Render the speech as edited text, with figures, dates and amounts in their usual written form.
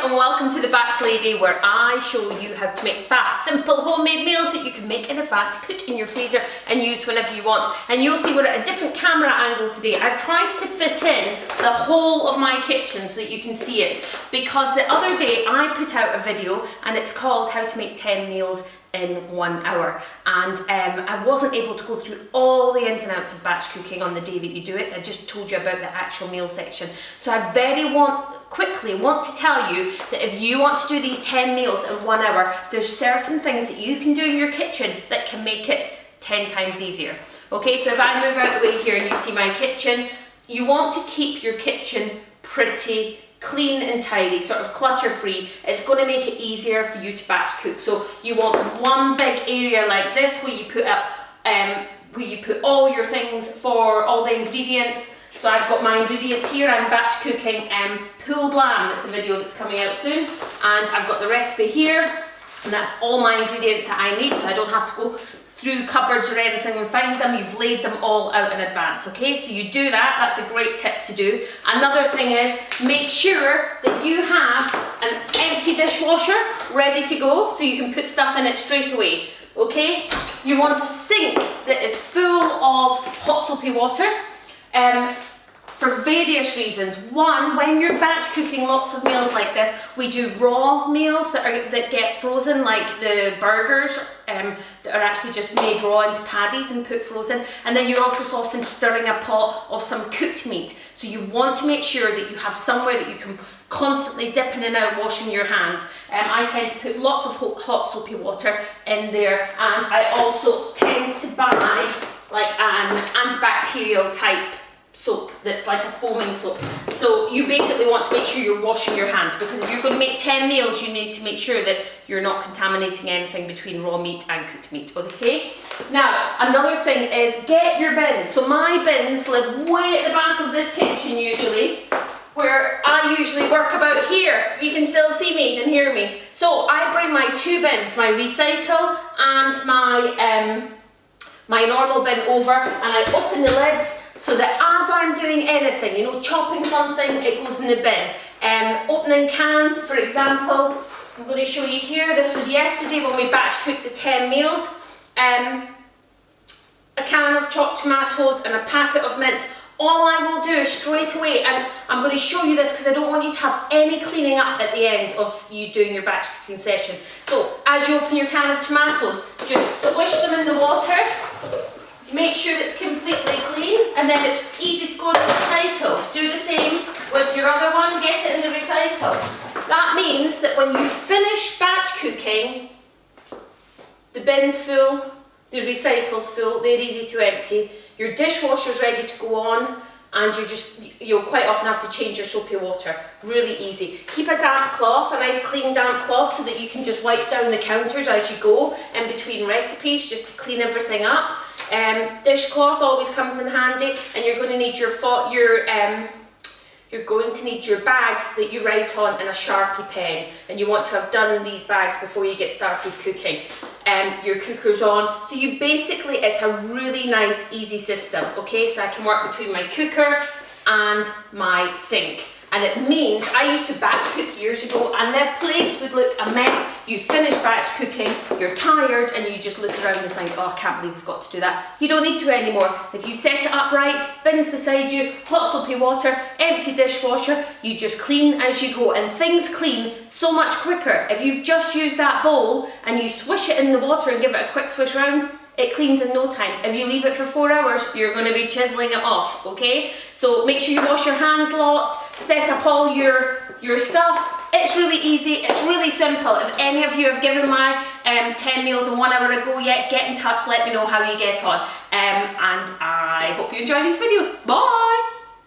and welcome to the Batch Lady, where I show you how to make fast, simple homemade meals that you can make in advance, put in your freezer and use whenever you want. And you'll see we're at a different camera angle today. I've tried to fit in the whole of my kitchen so that you can see it, because the other day I put out a video and it's called How to Make 10 Meals in 1 hour, and I wasn't able to go through all the ins and outs of batch cooking on the day that you do it. I just told you about the actual meal section. So I quickly want to tell you that if you want to do these 10 meals in 1 hour, there's certain things that you can do in your kitchen that can make it 10 times easier. Okay, so if I move out the way here and you see my kitchen, you want to keep your kitchen pretty clean and tidy, sort of clutter-free. It's going to make it easier for you to batch cook. So you want one big area like this where you put up, where you put all your things for all the ingredients. So I've got my ingredients here. I'm batch cooking pulled lamb. That's a video that's coming out soon, and I've got the recipe here, and that's all my ingredients that I need, so I don't have to go through cupboards or anything and find them. You've laid them all out in advance, okay? So you do that, that's a great tip to do. Another thing is, make sure that you have an empty dishwasher ready to go so you can put stuff in it straight away, okay? You want a sink that is full of hot soapy water, for various reasons. One, when you're batch cooking lots of meals like this, we do raw meals that get frozen, like the burgers that are actually just made raw into patties and put frozen. And then you're also so often stirring a pot of some cooked meat. So you want to make sure that you have somewhere that you can constantly dip in and out washing your hands. I tend to put lots of hot soapy water in there, and I also tend to buy like an antibacterial type soap that's like a foaming soap. So you basically want to make sure you're washing your hands, because if you're going to make 10 meals, you need to make sure that you're not contaminating anything between raw meat and cooked meat, okay? Now, another thing is get your bins. So my bins live way at the back of this kitchen usually, where I usually work about here. You can still see me and hear me. So I bring my two bins, my recycle and my normal bin over, and I open the lids so that as I'm doing anything, you know, chopping something, it goes in the bin. Opening cans, for example, I'm going to show you here. This was yesterday when we batch cooked the 10 meals. A can of chopped tomatoes and a packet of mince. All I will do straight away, and I'm going to show you this because I don't want you to have any cleaning up at the end of you doing your batch cooking session. So as you open your can of tomatoes, just swish them in the water. Make sure it's completely clean, and then it's easy to go to the recycle. Do the same with your other one, get it in the recycle. That means that when you finish batch cooking, the bin's full, the recycle's full, they're easy to empty, your dishwasher's ready to go on, and you'll quite often have to change your soapy water. Really easy. Keep a damp cloth, a nice clean damp cloth, so that you can just wipe down the counters as you go in between recipes, just to clean everything up. Dishcloth always comes in handy, and you're going to need your bags that you write on in a Sharpie pen, and you want to have done these bags before you get started cooking. Your cooker's on, so it's a really nice, easy system, okay? So I can work between my cooker and my sink. And it means, I used to batch cook years ago, and their plates would look a mess. You finish batch cooking, you're tired, and you just look around and think, oh, I can't believe we've got to do that. You don't need to anymore. If you set it up right, bins beside you, hot soapy water, empty dishwasher, you just clean as you go, and things clean so much quicker. If you've just used that bowl and you swish it in the water and give it a quick swish around, it cleans in no time. If you leave it for 4 hours, you're going to be chiseling it off, okay? So make sure you wash your hands lots, set up all your stuff. It's really easy, it's really simple. If any of you have given my 10 meals in 1 hour a go yet, get in touch, let me know how you get on. And I hope you enjoy these videos. Bye!